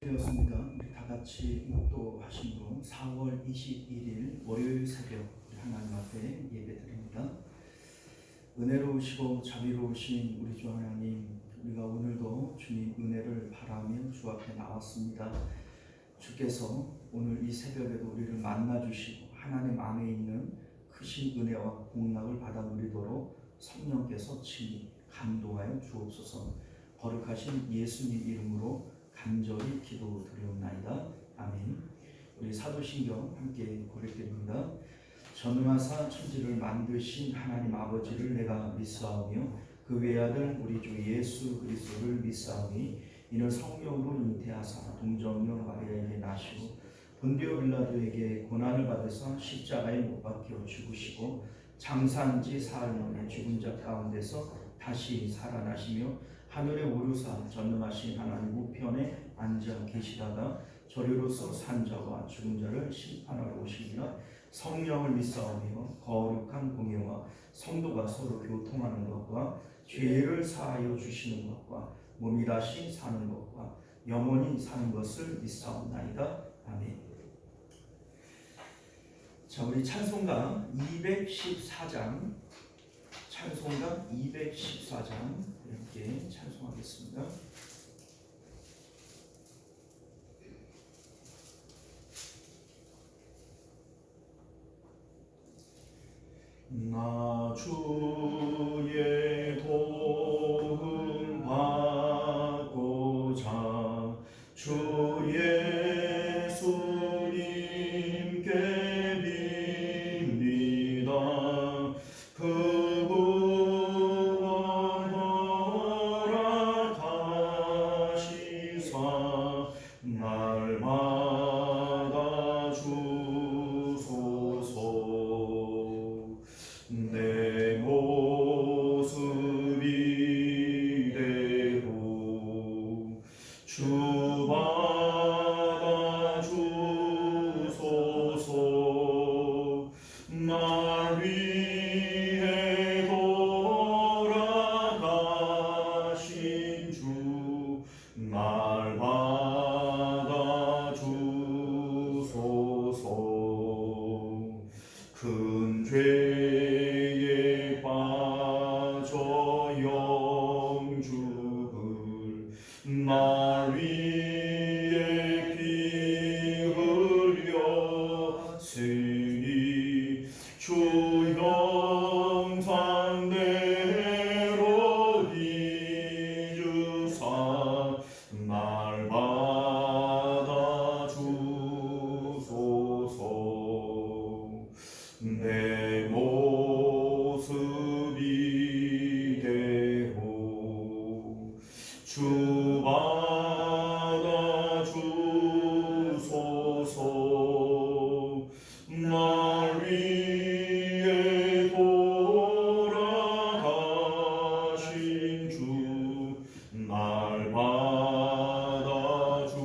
되었습니다. 우리 다 같이 묵도하심으로 4월 21일 월요일 새벽 하나님 앞에 예배드립니다. 은혜로우시고 자비로우신 우리 주 하나님, 우리가 오늘도 주님 은혜를 바라며 주 앞에 나왔습니다. 주께서 오늘 이 새벽에도 우리를 만나주시고 하나님 안에 있는 크신 은혜와 공락을 받아 누리도록 성령께서 친히 감동하여 주옵소서. 거룩하신 예수님 이름으로 간절히 기도드리옵나이다. 아멘. 우리 사도신경 함께 고백드립니다. 전능하사 천지를 만드신 하나님 아버지를 내가 믿사오며 그 외아들 우리 주 예수 그리스도를 믿사오니 이는 성령으로 잉태하사 동정녀 마리아에게 나시고 본디오 빌라도에게 고난을 받으사 십자가에 못 박혀 죽으시고 장사한 지 사흘 만에 죽은 자 가운데서 다시 살아나시며 하늘에 오르사 전능하신 하나님 우편에 앉아 계시다가 저리로서 산 자와 죽은 자를 심판하러 오시리라. 성령을 믿사오며 거룩한 공예와 성도가 서로 교통하는 것과 죄를 사하여 주시는 것과 몸이 다시 사는 것과 영원히 사는 것을 믿사옵나이다. 아멘. 자, 우리 찬송가 214장 찬송가 214장 함께 찬송하겠습니다. 나 주의 도움 받고자 주 예수님께 빕니다. 그 구원 허락하시사 날마다 주소서. 내 모습이 되고 주 받아 주소서. 날 위해 돌아가신 주 날 받아 주소서. 큰 죄에 빠져 영죽을 날 위해 피 흘렸으니 주 형상대로 이주사 날 받아 주소서. 내 모습이 되고 주 받아 주소서. 날 위해 돌아가신 주 날 받아 주소서.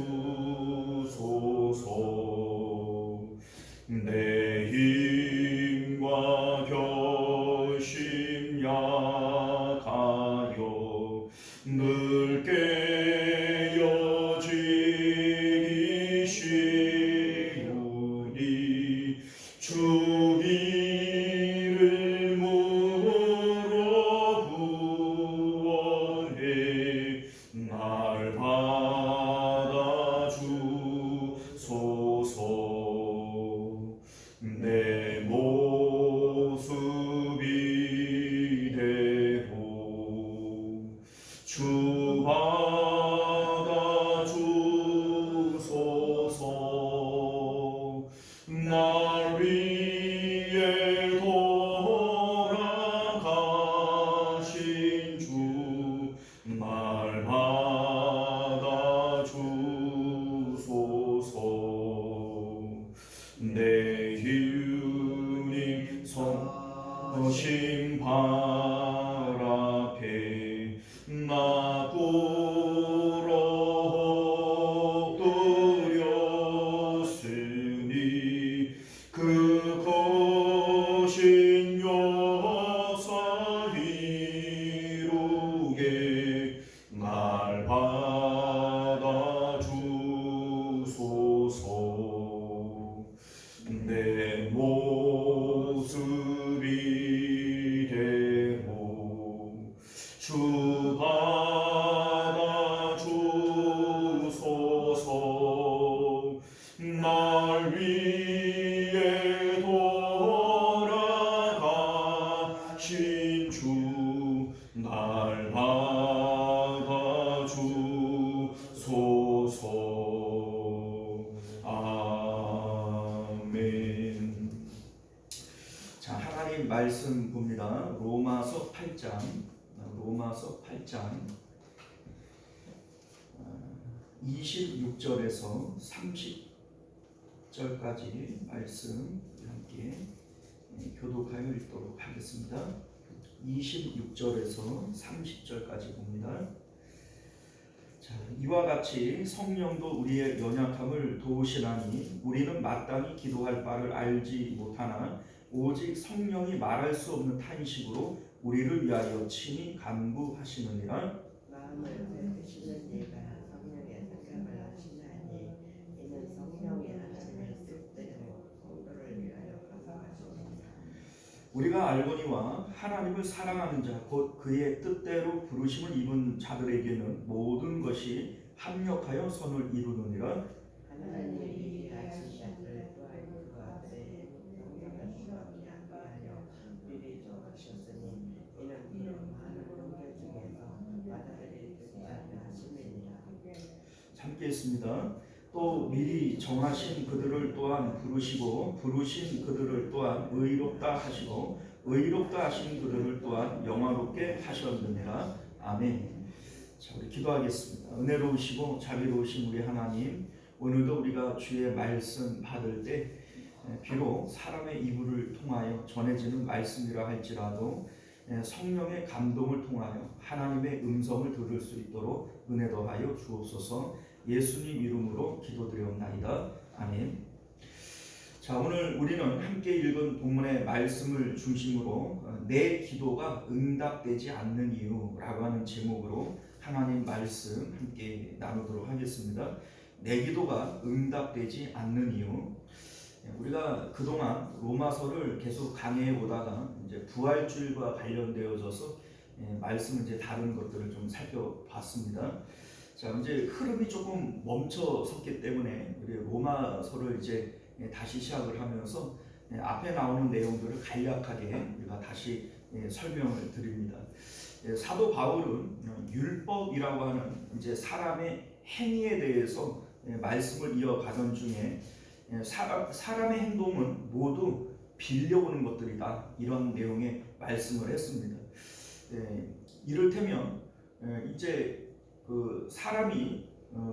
내 힘과 결심 약하여 늘 깨어지기 쉬우니 주 이름 물어 구원해 날 받아 주소서. 내 모습이 되고 주 받아 주소서. 날 위해 돌아가신 주 날 받아 주소서. 내 주님 서신 발 앞에 나 꿇어 엎드렸으니 그 거신 역사 이루게 날 받아 주 말씀 봅니다. 로마서 8장 26절에서 30절까지 말씀 함께 교독하여 읽도록 하겠습니다. 26절에서 30절까지 봅니다. 자, 이와 같이 성령도 우리의 연약함을 도우시나니 우리는 마땅히 기도할 바를 알지 못하나 오직 성령이 말할 수 없는 탄식으로 우리를 위하여 친히 간구하시느니라. 마음을 들으시는 이가 성령의 생각을 하시나니 이는 성령이 하시는 뜻대로 성도를 위하여 간구하시니라. 우리가 알거니와 하나님을 사랑하는 자 곧 그의 뜻대로 부르심을 입은 자들에게는 모든 것이 합력하여 선을 이루느니라. 하나님이 하신 자들 또한 그 아들의 성령을 주었기 하여 미리 정하셨으니 이는 그런 많은 종교 중에서 받아들일 뜻하려 하심이니라. 함께 있습니다. 또 미리 정하신 그들을 또한 부르시고 부르신 그들을 또한 의롭다 하시고 의롭다 하신 그들을 또한 영화롭게 하셨느니라. 아멘. 자, 우리 기도하겠습니다. 은혜로우시고 자비로우신 우리 하나님, 오늘도 우리가 주의 말씀 받을 때 비록 사람의 이불을 통하여 전해지는 말씀이라 할지라도 성령의 감동을 통하여 하나님의 음성을 들을 수 있도록 은혜 더하여 주옵소서. 예수님 이름으로 기도드리옵나이다. 아멘. 자, 오늘 우리는 함께 읽은 본문의 말씀을 중심으로 내 기도가 응답되지 않는 이유라고 하는 제목으로 하나님 말씀 함께 나누도록 하겠습니다. 내 기도가 응답되지 않는 이유. 우리가 그동안 로마서를 계속 강해해 보다가 이제 부활주일과 관련되어져서 말씀을 이제 다른 것들을 좀 살펴봤습니다. 자, 이제 흐름이 조금 멈춰섰기 때문에 우리 로마서를 이제 다시 시작을 하면서 앞에 나오는 내용들을 간략하게 우리가 다시 설명을 드립니다. 사도 바울은 율법이라고 하는 이제 사람의 행위에 대해서 말씀을 이어가던 중에 사람의 행동은 모두 빌려오는 것들이다, 이런 내용의 말씀을 했습니다. 이를테면 이제 그 사람이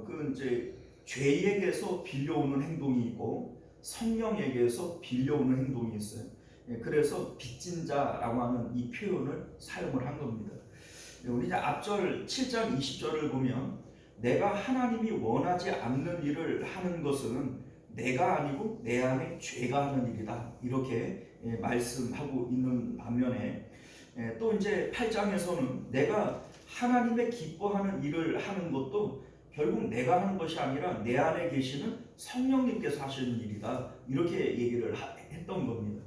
그 이제 죄에게서 빌려오는 행동이 있고 성령에게서 빌려오는 행동이 있어요. 그래서 빚진 자라고 하는 이 표현을 사용을 한 겁니다. 우리 이제 앞절 7장 20절을 보면 내가 하나님이 원하지 않는 일을 하는 것은 내가 아니고 내 안에 죄가 하는 일이다, 이렇게 말씀하고 있는 반면에 또 이제 8장에서는 내가 하나님의 기뻐하는 일을 하는 것도 결국 내가 하는 것이 아니라 내 안에 계시는 성령님께서 하시는 일이다, 이렇게 얘기를 했던 겁니다.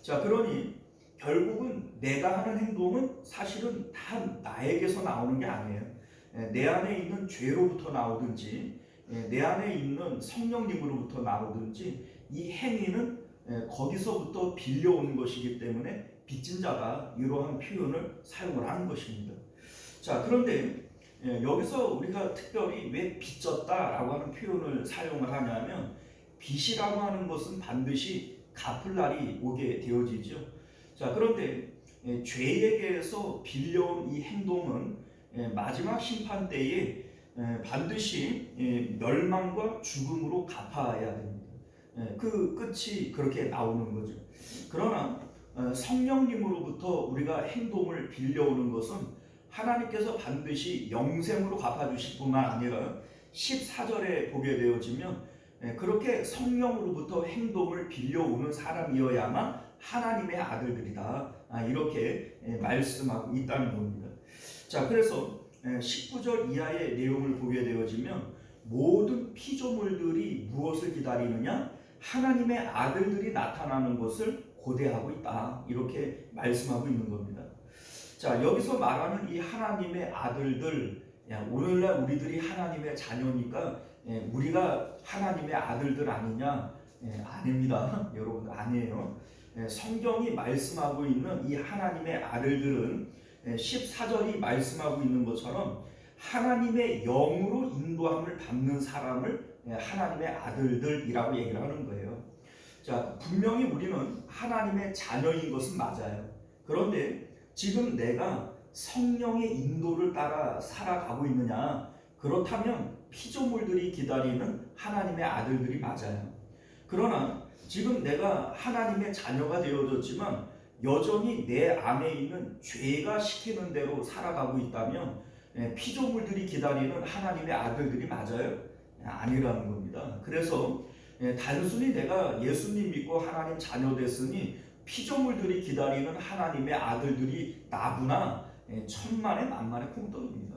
자, 그러니 결국은 내가 하는 행동은 사실은 다 나에게서 나오는 게 아니에요. 내 안에 있는 죄로부터 나오든지 내 안에 있는 성령님으로부터 나오든지 이 행위는 거기서부터 빌려오는 것이기 때문에 빚진 자가 이러한 표현을 사용을 하는 것입니다. 자, 그런데 여기서 우리가 특별히 왜 빚졌다라고 하는 표현을 사용을 하냐면, 빚이라고 하는 것은 반드시 갚을 날이 오게 되어지죠. 자, 그런데 죄에게서 빌려온 이 행동은 마지막 심판 때에 반드시 멸망과 죽음으로 갚아야 됩니다. 그 끝이 그렇게 나오는 거죠. 그러나 성령님으로부터 우리가 행동을 빌려오는 것은 하나님께서 반드시 영생으로 갚아주실 뿐만 아니라 14절에 보게 되어지면 그렇게 성령으로부터 행동을 빌려오는 사람이어야만 하나님의 아들들이다, 이렇게 말씀하고 있다는 겁니다. 자, 그래서 19절 이하의 내용을 보게 되어지면 모든 피조물들이 무엇을 기다리느냐? 하나님의 아들들이 나타나는 것을 고대하고 있다, 이렇게 말씀하고 있는 겁니다. 자, 여기서 말하는 이 하나님의 아들들, 오늘날 우리들이 하나님의 자녀니까 우리가 하나님의 아들들 아니냐? 아닙니다. 여러분, 아니에요. 성경이 말씀하고 있는 이 하나님의 아들들은 14절이 말씀하고 있는 것처럼 하나님의 영으로 인도함을 받는 사람을 하나님의 아들들이라고 얘기를 하는 거예요. 자, 분명히 우리는 하나님의 자녀인 것은 맞아요. 그런데 지금 내가 성령의 인도를 따라 살아가고 있느냐? 그렇다면 피조물들이 기다리는 하나님의 아들들이 맞아요. 그러나 지금 내가 하나님의 자녀가 되어졌지만 여전히 내 안에 있는 죄가 시키는 대로 살아가고 있다면 피조물들이 기다리는 하나님의 아들들이 맞아요? 아니라는 겁니다. 그래서 단순히 내가 예수님 믿고 하나님 자녀 됐으니 피조물들이 기다리는 하나님의 아들들이 나구나, 천만의 만만의 콩떡입니다.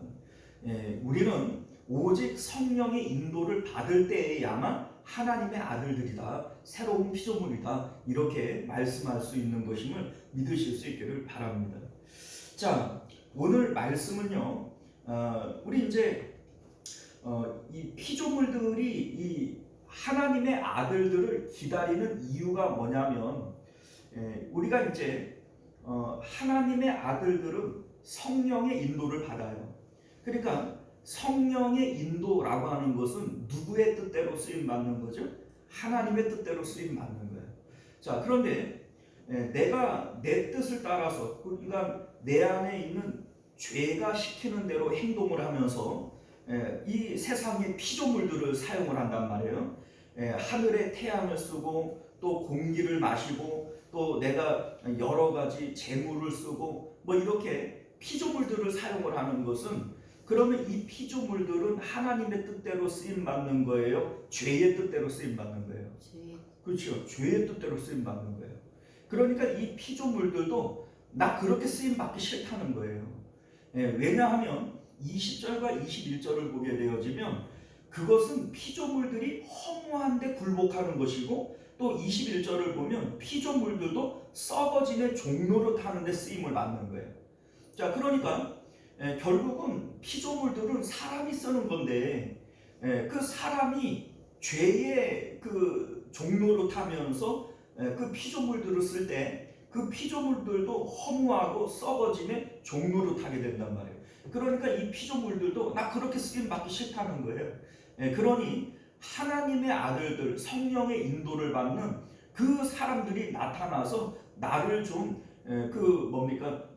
우리는 오직 성령의 인도를 받을 때에야만 하나님의 아들들이다, 새로운 피조물이다, 이렇게 말씀할 수 있는 것임을 믿으실 수 있기를 바랍니다. 자, 오늘 말씀은요, 우리 이제 이 피조물들이 이 하나님의 아들들을 기다리는 이유가 뭐냐면, 우리가 이제 하나님의 아들들은 성령의 인도를 받아요. 그러니까 성령의 인도라고 하는 것은 누구의 뜻대로 쓰임 받는 거죠? 하나님의 뜻대로 쓰임 받는 거예요. 자, 그런데 내가 내 뜻을 따라서, 그러니까 내 안에 있는 죄가 시키는 대로 행동을 하면서 이 세상의 피조물들을 사용을 한단 말이에요. 하늘의 태양을 쓰고 또 공기를 마시고 또 내가 여러 가지 재물을 쓰고 뭐 이렇게 피조물들을 사용을 하는 것은, 그러면 이 피조물들은 하나님의 뜻대로 쓰임 받는 거예요? 죄의 뜻대로 쓰임 받는 거예요? 그렇죠. 죄의 뜻대로 쓰임 받는 거예요. 그러니까 이 피조물들도 나 그렇게 쓰임 받기 싫다는 거예요. 왜냐하면 20절과 21절을 보게 되어지면 그것은 피조물들이 허무한데 굴복하는 것이고, 또 21절을 보면 피조물들도 썩어짐의 종로로 타는 데 쓰임을 받는 거예요. 자, 그러니까 결국은 피조물들은 사람이 쓰는 건데, 그 사람이 죄의 그 종로로 타면서 그 피조물들을 쓸 때 그 피조물들도 허무하고 썩어짐의 종로로 타게 된단 말이에요. 그러니까 이 피조물들도 나 그렇게 쓰임 받기 싫다는 거예요. 그러니 하나님의 아들들, 성령의 인도를 받는 그 사람들이 나타나서 나를 좀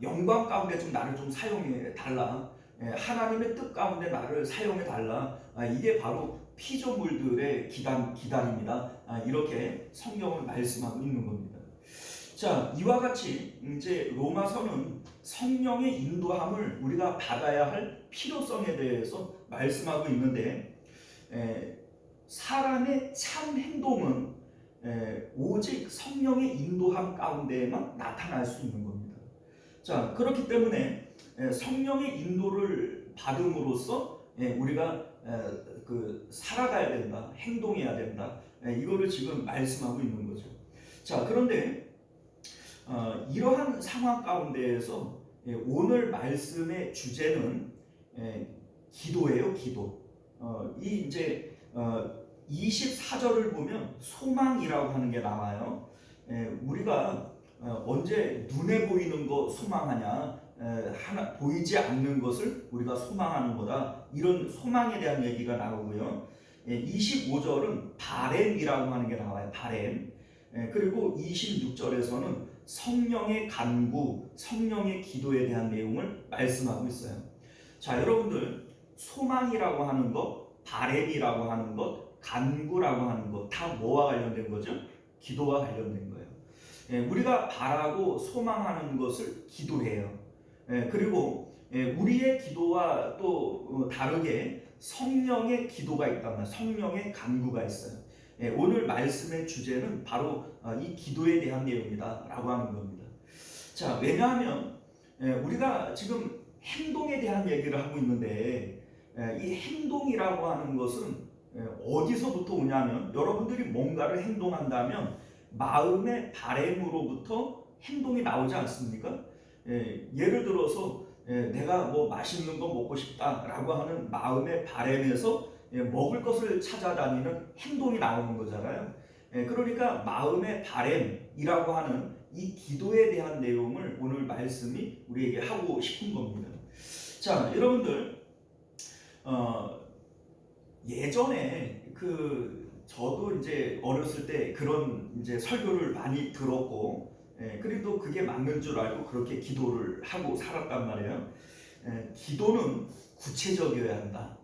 영광 가운데 좀 나를 좀 사용해 달라, 하나님의 뜻 가운데 나를 사용해 달라, 이게 바로 피조물들의 기다림이다, 이렇게 성경은 말씀하고 있는 겁니다. 자, 이와 같이 이제 로마서는 성령의 인도함을 우리가 받아야 할 필요성에 대해서 말씀하고 있는데, 사람의 참 행동은 오직 성령의 인도함 가운데에만 나타날 수 있는 겁니다. 자, 그렇기 때문에 성령의 인도를 받음으로써 우리가 살아가야 된다, 행동해야 된다, 이거를 지금 말씀하고 있는 거죠. 자, 그런데 이러한 상황 가운데에서 오늘 말씀의 주제는 기도예요, 기도. 이 이제 24절을 보면 소망이라고 하는 게 나와요. 우리가 언제 눈에 보이는 거 소망하냐, 보이지 않는 것을 우리가 소망하는 거다, 이런 소망에 대한 얘기가 나오고요. 25절은 바램이라고 하는 게 나와요. 바램. 그리고 26절에서는 성령의 간구, 성령의 기도에 대한 내용을 말씀하고 있어요. 자, 여러분들, 소망이라고 하는 것, 바램이라고 하는 것, 간구라고 하는 것, 다 뭐와 관련된 거죠? 기도와 관련된 거예요. 우리가 바라고 소망하는 것을 기도해요. 그리고 우리의 기도와 또 다르게 성령의 기도가 있단 말이에요. 성령의 간구가 있어요. 오늘 말씀의 주제는 바로 이 기도에 대한 내용이다 라고 하는 겁니다. 자, 왜냐하면 우리가 지금 행동에 대한 얘기를 하고 있는데, 이 행동이라고 하는 것은 어디서부터 오냐면, 여러분들이 뭔가를 행동한다면 마음의 바램으로부터 행동이 나오지 않습니까? 예를 들어서 내가 뭐 맛있는 거 먹고 싶다라고 하는 마음의 바램에서 먹을 것을 찾아다니는 행동이 나오는 거잖아요. 그러니까 마음의 바램이라고 하는 이 기도에 대한 내용을 오늘 말씀이 우리에게 하고 싶은 겁니다. 자, 여러분들, 예전에 저도 이제 어렸을 때 그런 이제 설교를 많이 들었고, 그래도 그게 맞는 줄 알고 그렇게 기도를 하고 살았단 말이에요. 기도는 구체적이어야 한다.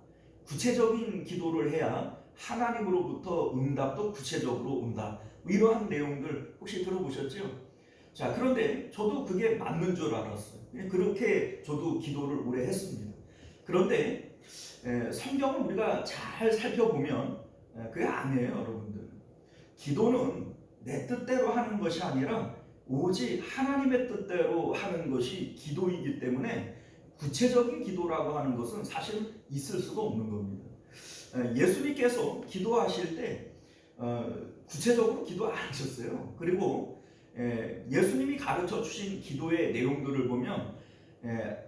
구체적인 기도를 해야 하나님으로부터 응답도 구체적으로 온다. 이러한 내용들 혹시 들어보셨죠? 자, 그런데 저도 그게 맞는 줄 알았어요. 그렇게 저도 기도를 오래 했습니다. 그런데 성경을 우리가 잘 살펴보면 그게 아니에요, 여러분들. 기도는 내 뜻대로 하는 것이 아니라 오직 하나님의 뜻대로 하는 것이 기도이기 때문에 구체적인 기도라고 하는 것은 사실은 있을 수가 없는 겁니다. 예수님께서 기도하실 때 구체적으로 기도 안 하셨어요. 그리고 예수님이 가르쳐 주신 기도의 내용들을 보면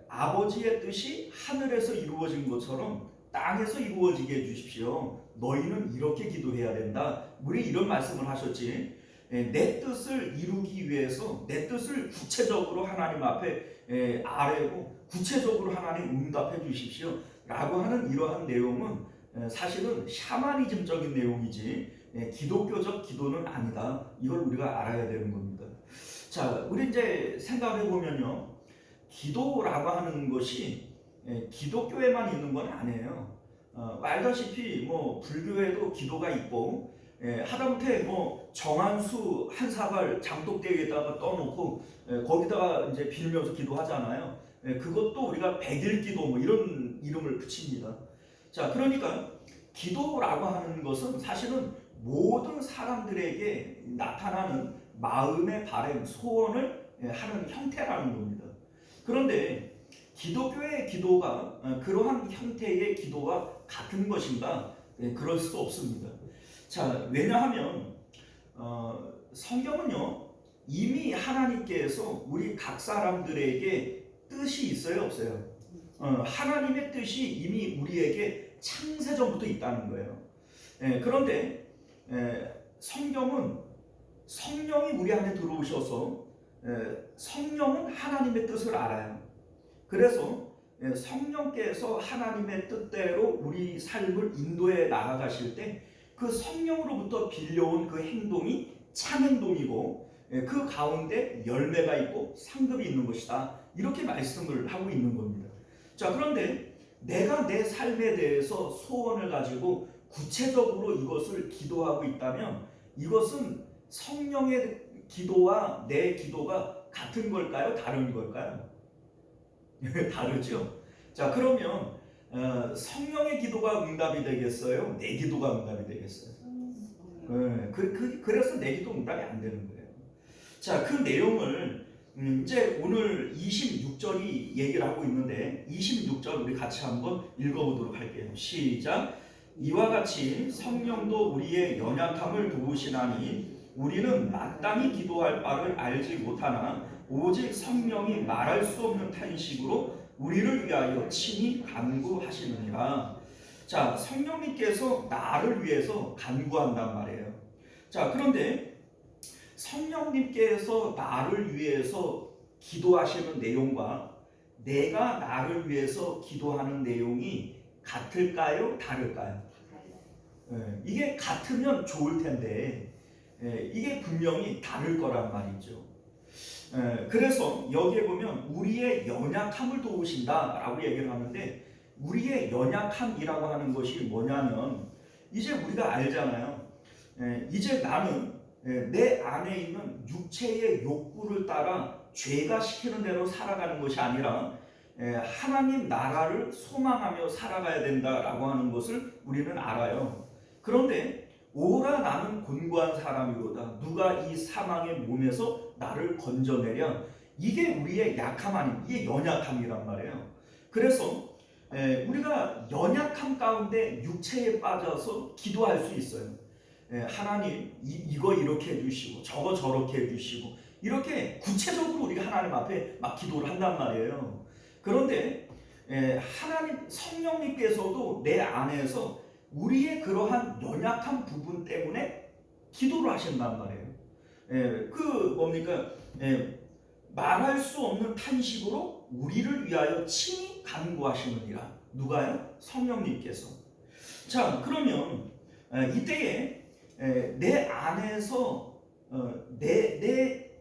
아버지의 뜻이 하늘에서 이루어진 것처럼 땅에서 이루어지게 해주십시오. 너희는 이렇게 기도해야 된다. 우리 이런 말씀을 하셨지. 내 뜻을 이루기 위해서 내 뜻을 구체적으로 하나님 앞에 아뢰고 구체적으로 하나님 응답해 주십시오 라고 하는 이러한 내용은 사실은 샤머니즘적인 내용이지 기독교적 기도는 아니다. 이걸 우리가 알아야 되는 겁니다. 자, 우리 이제 생각해 보면요, 기도라고 하는 것이 기독교에만 있는 건 아니에요. 알다시피 뭐 불교에도 기도가 있고, 하다못해 뭐 정한수 한 사발 장독대에다가 떠놓고 거기다가 이제 빌면서 기도하잖아요. 그것도 우리가 백일기도 뭐 이런 이름을 붙입니다. 자, 그러니까 기도라고 하는 것은 사실은 모든 사람들에게 나타나는 마음의 바람, 소원을 하는 형태라는 겁니다. 그런데 기독교의 기도가 그러한 형태의 기도와 같은 것인가? 그럴 수 없습니다. 자, 왜냐하면 성경은요, 이미 하나님께서 우리 각 사람들에게 뜻이 있어요, 없어요? 하나님의 뜻이 이미 우리에게 창세전부터 있다는 거예요. 그런데 성경은 성령이 우리 안에 들어오셔서 성령은 하나님의 뜻을 알아요. 그래서 성령께서 하나님의 뜻대로 우리 삶을 인도해 나아가실 때 그 성령으로부터 빌려온 그 행동이 참 행동이고 그 가운데 열매가 있고 상급이 있는 것이다. 이렇게 말씀을 하고 있는 겁니다. 자, 그런데 내가 내 삶에 대해서 소원을 가지고 구체적으로 이것을 기도하고 있다면 이것은 성령의 기도와 내 기도가 같은 걸까요? 다른 걸까요? 다르죠? 자, 그러면 성령의 기도가 응답이 되겠어요? 내 기도가 응답이 되겠어요? 그래서 내 기도 응답이 안 되는 거예요. 자, 그 내용을 이제 오늘 26절이 얘기를 하고 있는데 26절 우리 같이 한번 읽어보도록 할게요. 시작. 이와 같이 성령도 우리의 연약함을 도우시나니 우리는 마땅히 기도할 바를 알지 못하나 오직 성령이 말할 수 없는 탄식으로 우리를 위하여 친히 간구하시느니라. 자, 성령님께서 나를 위해서 간구한단 말이에요. 자, 그런데 성령님께서 나를 위해서 기도하시는 내용과 내가 나를 위해서 기도하는 내용이 같을까요? 다를까요? 이게 같으면 좋을 텐데 이게 분명히 다를 거란 말이죠. 그래서 여기에 보면 우리의 연약함을 도우신다라고 얘기를 하는데 우리의 연약함이라고 하는 것이 뭐냐면 이제 우리가 알잖아요. 이제 나는 내 안에 있는 육체의 욕구를 따라 죄가 시키는 대로 살아가는 것이 아니라 하나님 나라를 소망하며 살아가야 된다라고 하는 것을 우리는 알아요. 그런데 오라 나는 곤고한 사람이로다. 누가 이 사망의 몸에서 나를 건져내랴. 이게 우리의 약함 아닌, 이게 연약함이란 말이에요. 그래서 우리가 연약함 가운데 육체에 빠져서 기도할 수 있어요. 하나님 이거 이렇게 해주시고 저거 저렇게 해주시고 이렇게 구체적으로 우리가 하나님 앞에 막 기도를 한단 말이에요. 그런데 하나님 성령님께서도 내 안에서 우리의 그러한 연약한 부분 때문에 기도를 하신단 말이에요. 그 뭡니까? 말할 수 없는 탄식으로 우리를 위하여 친히 간구하시느니라. 누가요? 성령님께서. 자, 그러면 이때에 내 안에서 내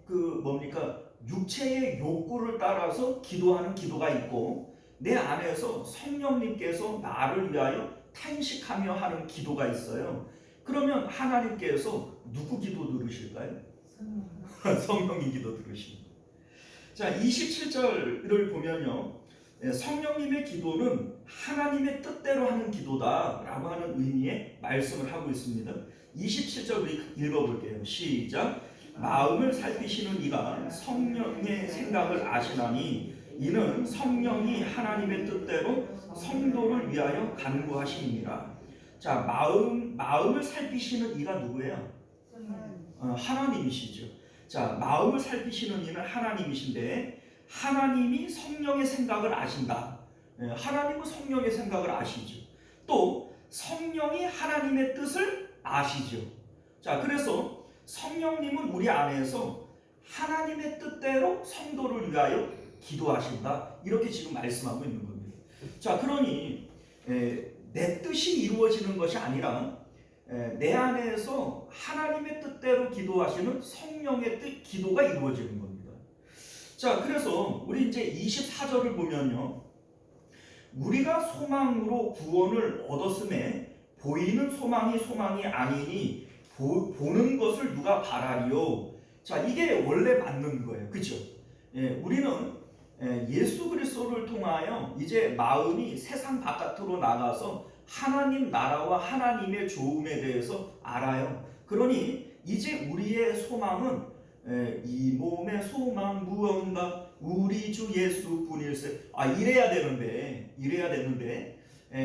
뭡니까 육체의 욕구를 따라서 기도하는 기도가 있고 내 안에서 성령님께서 나를 위하여 탄식하며 하는 기도가 있어요. 그러면 하나님께서 누구 기도 들으실까요? 성령님 기도 들으십니다. 자, 27절을 보면요. 성령님의 기도는 하나님의 뜻대로 하는 기도다라고 하는 의미의 말씀을 하고 있습니다. 27절 우리 읽어볼게요. 시작. 마음을 살피시는 이가 성령의 생각을 아시나니 이는 성령이 하나님의 뜻대로 성도를 위하여 간구하시니라. 자, 마음을 살피시는 이가 누구예요? 하나님이시죠. 자, 마음을 살피시는 이는 하나님이신데 하나님이 성령의 생각을 아신다. 하나님은 성령의 생각을 아시죠. 또 성령이 하나님의 뜻을 아시죠. 자, 그래서 성령님은 우리 안에서 하나님의 뜻대로 성도를 위하여 기도하신다. 이렇게 지금 말씀하고 있는 겁니다. 자, 그러니 내 뜻이 이루어지는 것이 아니라 내 안에서 하나님의 뜻대로 기도하시는 성령의 뜻 기도가 이루어지는 겁니다. 자, 그래서 우리 이제 24절을 보면요. 우리가 소망으로 구원을 얻었음에 보이는 소망이 아니니 보는 것을 누가 바라리요. 자, 이게 원래 맞는 거예요. 그렇죠? 우리는 예수 그리스도를 통하여 이제 마음이 세상 바깥으로 나가서 하나님 나라와 하나님의 좋음에 대해서 알아요. 그러니 이제 우리의 소망은 이 몸의 소망 무언가 우리 주 예수뿐일세. 이래야 되는데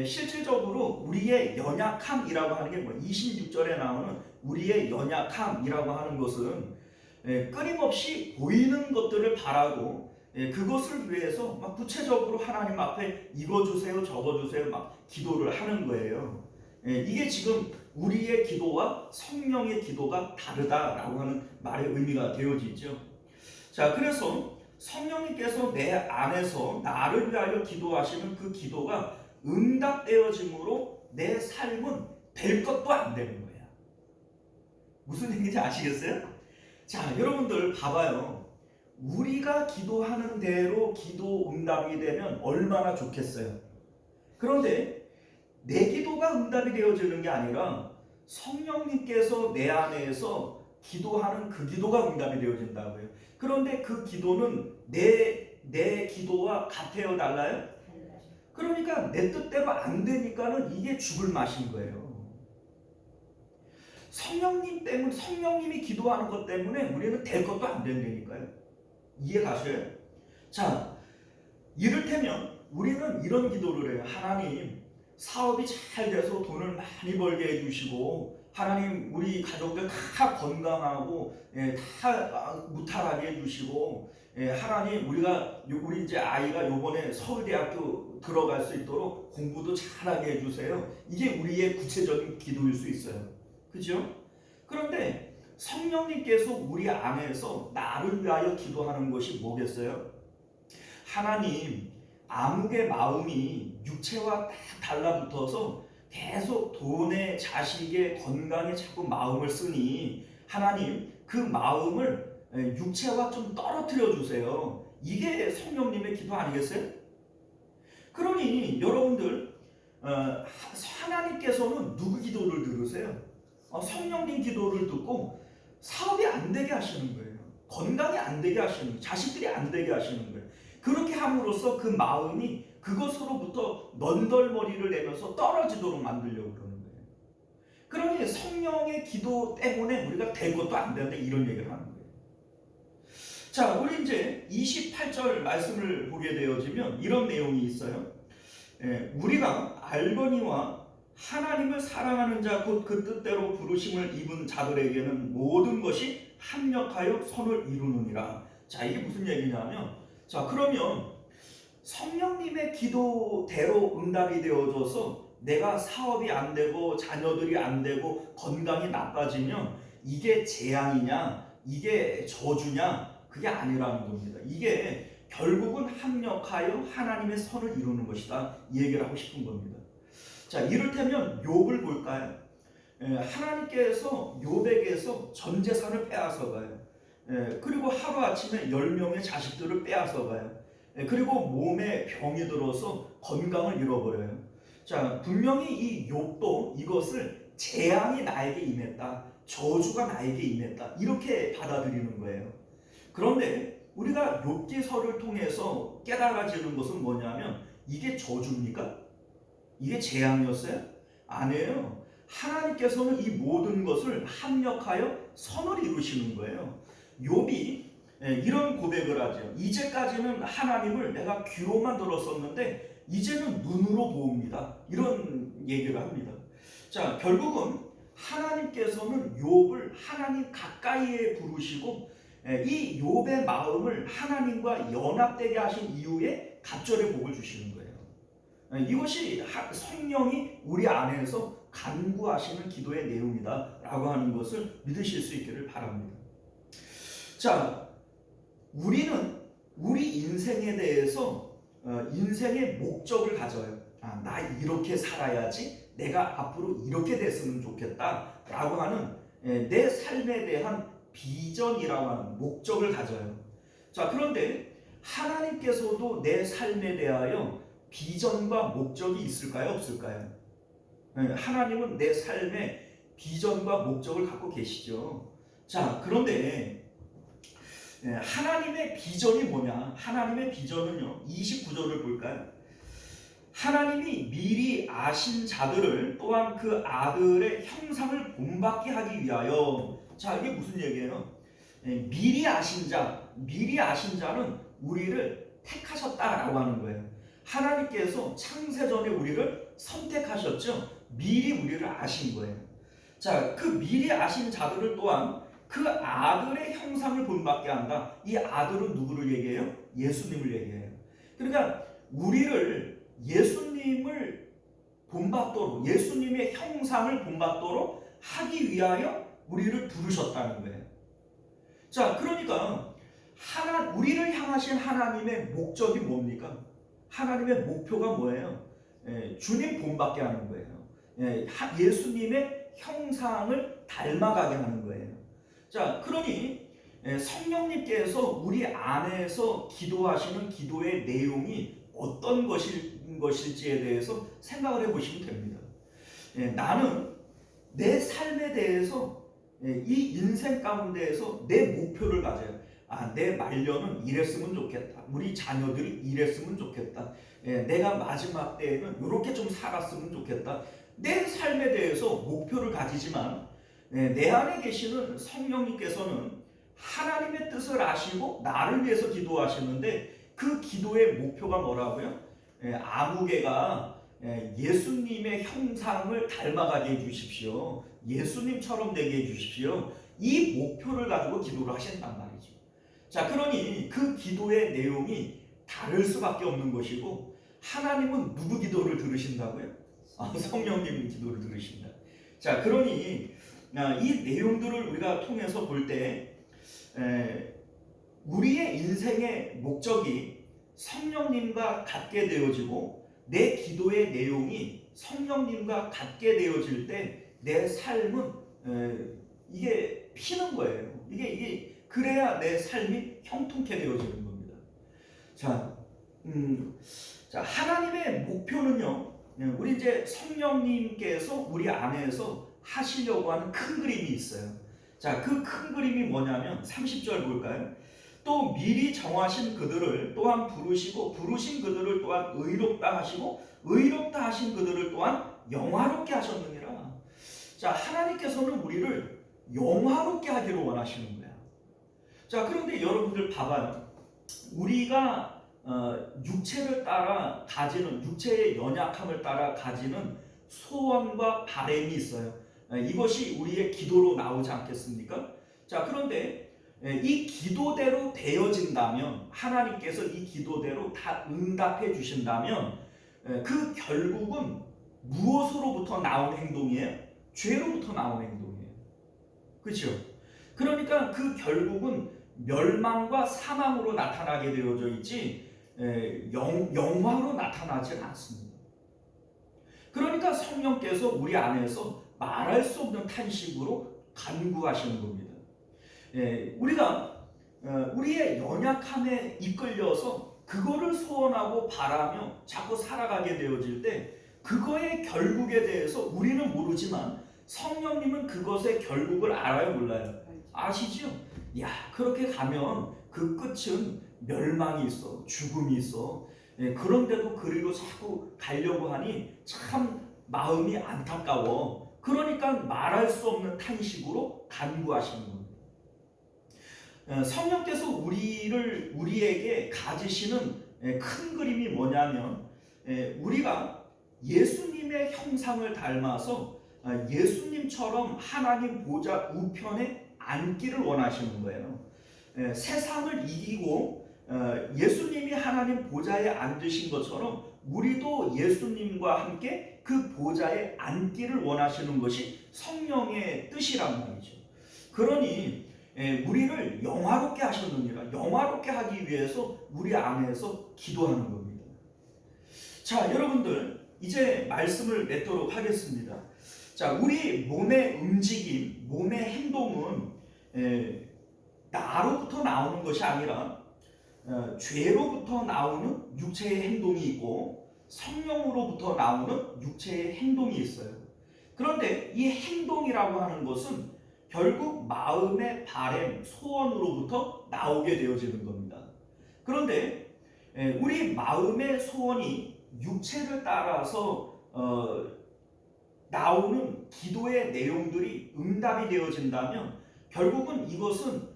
실질적으로 우리의 연약함이라고 하는 게 뭐 26절에 나오는 우리의 연약함이라고 하는 것은 끊임없이 보이는 것들을 바라고 그것을 위해서 막 구체적으로 하나님 앞에 이거 주세요 저거 주세요 막 기도를 하는 거예요. 이게 지금 우리의 기도와 성령의 기도가 다르다라고 하는 말의 의미가 되어지죠. 자, 그래서 성령님께서 내 안에서 나를 위하여 기도하시는 그 기도가 응답되어짐으로 내 삶은 될 것도 안 되는 거야. 무슨 얘기인지 아시겠어요? 자, 여러분들 봐봐요. 우리가 기도하는 대로 기도 응답이 되면 얼마나 좋겠어요. 그런데 내 기도가 응답이 되어지는 게 아니라 성령님께서 내 안에서 기도하는 그 기도가 응답이 되어진다고요. 그런데 그 기도는 내 기도와 같아요, 달라요? 그러니까 내 뜻대로 안 되니까는 이게 죽을 맛인 거예요. 성령님이 기도하는 것 때문에 우리는 될 것도 안 된다니까요. 이해 가셔요? 자, 이를테면 우리는 이런 기도를 해요. 하나님, 사업이 잘 돼서 돈을 많이 벌게 해주시고, 하나님 우리 가족들 다 건강하고 다 무탈하게 해주시고, 하나님 우리 이제 아이가 요번에 서울대학교 들어갈 수 있도록 공부도 잘하게 해주세요. 이게 우리의 구체적인 기도일 수 있어요. 그죠? 그런데 성령님께서 우리 안에서 나를 위하여 기도하는 것이 뭐겠어요? 하나님, 아무개 마음이 육체와 딱 달라붙어서 계속 돈에 자식의 건강에 자꾸 마음을 쓰니 하나님 그 마음을 육체와 좀 떨어뜨려 주세요. 이게 성령님의 기도 아니겠어요? 그러니 여러분들 하나님께서는 누구 기도를 들으세요? 성령님 기도를 듣고 사업이 안 되게 하시는 거예요. 건강이 안 되게 하시는 거예요. 자식들이 안 되게 하시는 거예요. 그렇게 함으로써 그 마음이 그것으로부터 넌덜머리를 내면서 떨어지도록 만들려고 그러는 거예요. 그러니 성령의 기도 때문에 우리가 될 것도 안 되는데 이런 얘기를 하는 거예요. 자, 우리 이제 28절 말씀을 보게 되어지면 이런 내용이 있어요. 우리가 알거니와 하나님을 사랑하는 자 곧 그 뜻대로 부르심을 입은 자들에게는 모든 것이 합력하여 선을 이루느니라. 자, 이게 무슨 얘기냐면, 자, 그러면 성령님의 기도대로 응답이 되어져서 내가 사업이 안 되고 자녀들이 안 되고 건강이 나빠지면 이게 재앙이냐 이게 저주냐 그게 아니라는 겁니다. 이게 결국은 합력하여 하나님의 선을 이루는 것이다 이 얘기를 하고 싶은 겁니다. 자, 이를테면 욥을 볼까요? 하나님께서 욥에게서 전 재산을 빼앗아가요. 그리고 하루아침에 10명의 자식들을 빼앗아가요. 그리고 몸에 병이 들어서 건강을 잃어버려요. 자, 분명히 이 욥도 이것을 재앙이 나에게 임했다, 저주가 나에게 임했다, 이렇게 받아들이는 거예요. 그런데 우리가 욥기서를 통해서 깨달아지는 것은 뭐냐면, 이게 저주입니까? 이게 재앙이었어요? 아니에요. 하나님께서는 이 모든 것을 합력하여 선을 이루시는 거예요. 욥이 이런 고백을 하죠. 이제까지는 하나님을 내가 귀로만 들었었는데 이제는 눈으로 보옵니다. 이런 얘기를 합니다. 자, 결국은 하나님께서는 욥을 하나님 가까이에 부르시고 이 욥의 마음을 하나님과 연합되게 하신 이후에 갑절의 복을 주시는 거예요. 이것이 성령이 우리 안에서 간구하시는 기도의 내용이다 라고 하는 것을 믿으실 수 있기를 바랍니다. 자, 우리는 우리 인생에 대해서 인생의 목적을 가져요. 나 이렇게 살아야지, 내가 앞으로 이렇게 됐으면 좋겠다 라고 하는 내 삶에 대한 비전이라고 하는 목적을 가져요. 자, 그런데 하나님께서도 내 삶에 대하여 비전과 목적이 있을까요? 없을까요? 하나님은 내 삶에 비전과 목적을 갖고 계시죠. 자, 그런데 하나님의 비전이 뭐냐? 하나님의 비전은요, 29절을 볼까요? 하나님이 미리 아신 자들을 또한 그 아들의 형상을 본받게 하기 위하여. 자, 이게 무슨 얘기예요? 미리 아신 자는 우리를 택하셨다라고 하는 거예요. 하나님께서 창세전에 우리를 선택하셨죠. 미리 우리를 아신 거예요. 자, 그 미리 아신 자들을 또한 그 아들의 형상을 본받게 한다. 이 아들은 누구를 얘기해요? 예수님을 얘기해요. 그러니까 우리를 예수님을 본받도록, 예수님의 형상을 본받도록 하기 위하여 우리를 부르셨다는 거예요. 자, 그러니까 우리를 향하신 하나님의 목적이 뭡니까? 하나님의 목표가 뭐예요? 주님 본받게 하는 거예요. 예수님의 형상을 닮아가게 하는 거예요. 자, 그러니 성령님께서 우리 안에서 기도하시는 기도의 내용이 어떤 것일지에 대해서 생각을 해보시면 됩니다. 나는 내 삶에 대해서 이 인생 가운데에서 내 목표를 가져요. 내 말년은 이랬으면 좋겠다. 우리 자녀들이 이랬으면 좋겠다. 내가 마지막 때에는 이렇게 좀 살았으면 좋겠다. 내 삶에 대해서 목표를 가지지만 내 안에 계시는 성령님께서는 하나님의 뜻을 아시고 나를 위해서 기도하시는데 그 기도의 목표가 뭐라고요? 아무개가 예수님의 형상을 닮아가게 해주십시오. 예수님처럼 되게 해주십시오. 이 목표를 가지고 기도를 하신단 말이죠. 자, 그러니 그 기도의 내용이 다를 수밖에 없는 것이고, 하나님은 누구 기도를 들으신다고요? 성령님 기도를 들으신다. 자, 그러니 이 내용들을 우리가 통해서 볼 때 우리의 인생의 목적이 성령님과 같게 되어지고 내 기도의 내용이 성령님과 같게 되어질 때 내 삶은 이게 피는 거예요. 이게 그래야 내 삶이 형통케 되어지는 겁니다. 자, 하나님의 목표는요, 우리 이제 성령님께서 우리 안에서 하시려고 하는 큰 그림이 있어요. 자, 그 큰 그림이 뭐냐면 30절 볼까요? 또 미리 정하신 그들을 또한 부르시고 부르신 그들을 또한 의롭다 하시고 의롭다 하신 그들을 또한 영화롭게 하셨느니라. 자, 하나님께서는 우리를 영화롭게 하기를 원하시는 거야. 자, 그런데 여러분들 봐봐요. 우리가 육체를 따라 가지는, 육체의 연약함을 따라 가지는 소원과 바람이 있어요. 이것이 우리의 기도로 나오지 않겠습니까? 자, 그런데 이 기도대로 되어진다면, 하나님께서 이 기도대로 다 응답해 주신다면 그 결국은 무엇으로부터 나온 행동이에요? 죄로부터 나온 행동이에요. 그렇죠? 그러니까 그 결국은 멸망과 사망으로 나타나게 되어져 있지 영화로 나타나지 않습니다. 그러니까 성령께서 우리 안에서 말할 수 없는 탄식으로 간구하시는 겁니다. 우리가 우리의 연약함에 이끌려서 그거를 소원하고 바라며 자꾸 살아가게 되어질 때 그거의 결국에 대해서 우리는 모르지만 성령님은 그것의 결국을 알아요, 몰라요? 아시죠? 야, 그렇게 가면 그 끝은 멸망이 있어, 죽음이 있어. 그런데도 그리로 자꾸 가려고 하니 참 마음이 안타까워. 그러니까 말할 수 없는 탄식으로 간구하시는 겁니다. 성령께서 우리에게 가지시는 큰 그림이 뭐냐면 우리가 예수님의 형상을 닮아서 예수님처럼 하나님 보좌 우편에 앉기를 원하시는 거예요. 세상을 이기고 예수님이 하나님 보좌에 앉으신 것처럼 우리도 예수님과 함께 그 보좌에 앉기를 원하시는 것이 성령의 뜻이란 말이죠. 그러니 우리를 영화롭게 하셨느니라, 영화롭게 하기 위해서 우리 안에서 기도하는 겁니다. 자, 여러분들 이제 말씀을 맺도록 하겠습니다. 자, 우리 몸의 움직임, 몸의 행동은 나로부터 나오는 것이 아니라 죄로부터 나오는 육체의 행동이 있고 성령으로부터 나오는 육체의 행동이 있어요. 그런데 이 행동이라고 하는 것은 결국 마음의 바램, 소원으로부터 나오게 되어지는 겁니다. 그런데 우리 마음의 소원이 육체를 따라서 나오는 기도의 내용들이 응답이 되어진다면 결국은 이것은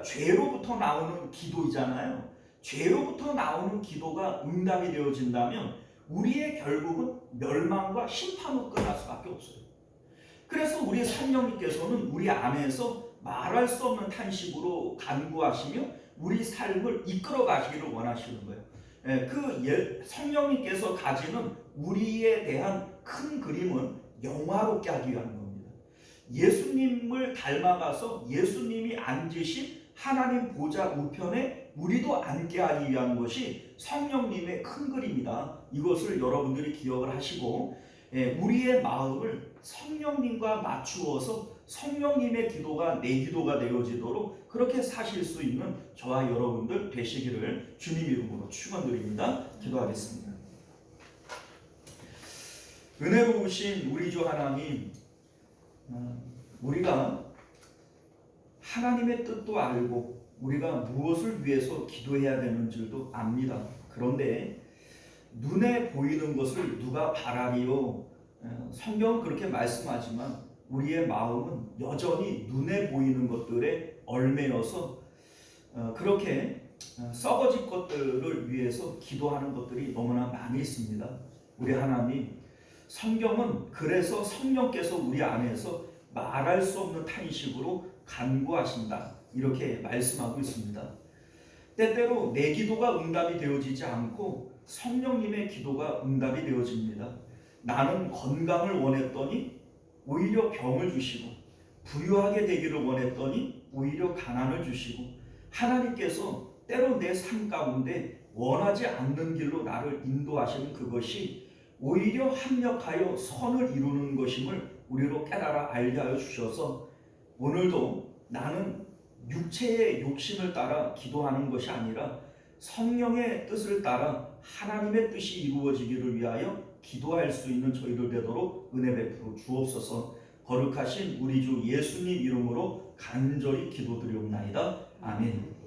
죄로부터 나오는 기도이잖아요. 죄로부터 나오는 기도가 응답이 되어진다면 우리의 결국은 멸망과 심판으로 끝날 수밖에 없어요. 그래서 우리 성령님께서는 우리 안에서 말할 수 없는 탄식으로 간구하시며 우리 삶을 이끌어 가시기를 원하시는 거예요. 성령님께서 가지는 우리에 대한 큰 그림은 영화롭게 하기 위한 겁니다. 예수님을 닮아가서 예수님이 앉으신 하나님 보좌 우편에 우리도 앉게 하기 위한 것이 성령님의 큰 그림이다. 이것을 여러분들이 기억을 하시고 우리의 마음을 성령님과 맞추어서 성령님의 기도가 내 기도가 되어지도록 그렇게 사실 수 있는 저와 여러분들 되시기를 주님 이름으로 축원드립니다. 기도하겠습니다. 은혜로우신 우리 주 하나님, 우리가 하나님의 뜻도 알고 우리가 무엇을 위해서 기도해야 되는 줄도 압니다. 그런데 눈에 보이는 것을 누가 바라리요? 성경은 그렇게 말씀하지만 우리의 마음은 여전히 눈에 보이는 것들에 얽매여서 그렇게 썩어질 것들을 위해서 기도하는 것들이 너무나 많이 있습니다. 우리 하나님, 성경은 그래서 성령께서 우리 안에서 말할 수 없는 탄식으로 간구하신다, 이렇게 말씀하고 있습니다. 때때로 내 기도가 응답이 되어지지 않고 성령님의 기도가 응답이 되어집니다. 나는 건강을 원했더니 오히려 병을 주시고, 부유하게 되기를 원했더니 오히려 가난을 주시고, 하나님께서 때로 내 삶 가운데 원하지 않는 길로 나를 인도하시는 그것이 오히려 합력하여 선을 이루는 것임을 우리로 깨달아 알게 하여 주셔서 오늘도 나는 육체의 욕심을 따라 기도하는 것이 아니라 성령의 뜻을 따라 하나님의 뜻이 이루어지기를 위하여 기도할 수 있는 저희들 되도록 은혜 베풀어 주옵소서. 거룩하신 우리 주 예수님 이름으로 간절히 기도드리옵나이다. 아멘.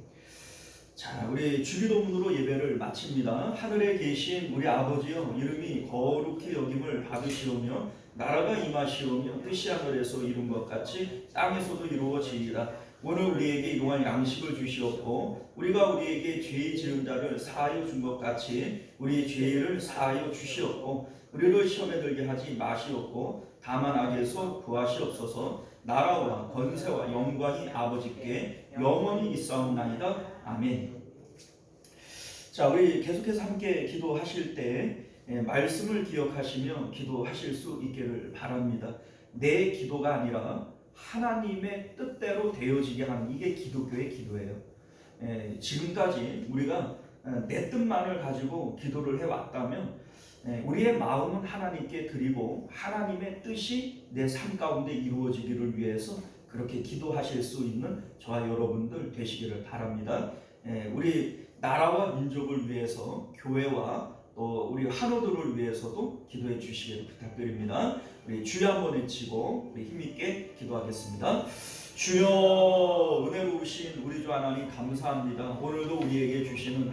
자, 우리 주기도문으로 예배를 마칩니다. 하늘에 계신 우리 아버지여, 이름이 거룩히 여김을 받으시오며 나라가 임하시오며 뜻이 하늘에서 이룬 것 같이 땅에서도 이루어지리라. 오늘 우리에게 일용할 양식을 주시옵고 우리가 우리에게 죄 지은 자를 사하여 준 것 같이 우리 죄를 사하여 주시옵고 우리를 시험에 들게 하지 마시옵고 다만 악에서 구하시옵소서. 나라와 권세와 영광이 아버지께 영원히 있사옵나이다. 아멘. 자, 우리 계속해서 함께 기도하실 때 말씀을 기억하시며 기도하실 수 있기를 바랍니다. 내 기도가 아니라 하나님의 뜻대로 되어지게 하는, 이게 기독교의 기도예요. 지금까지 우리가 내 뜻만을 가지고 기도를 해왔다면 우리의 마음은 하나님께 드리고 하나님의 뜻이 내 삶 가운데 이루어지기를 위해서 그렇게 기도하실 수 있는 저와 여러분들 되시기를 바랍니다. 우리 나라와 민족을 위해서 교회와 또 우리 환우들을 위해서도 기도해 주시기를 부탁드립니다. 우리 주여 한번 외치고 우리 힘있게 기도하겠습니다. 주여, 은혜로우신 우리 주 하나님 감사합니다. 오늘도 우리에게 주시는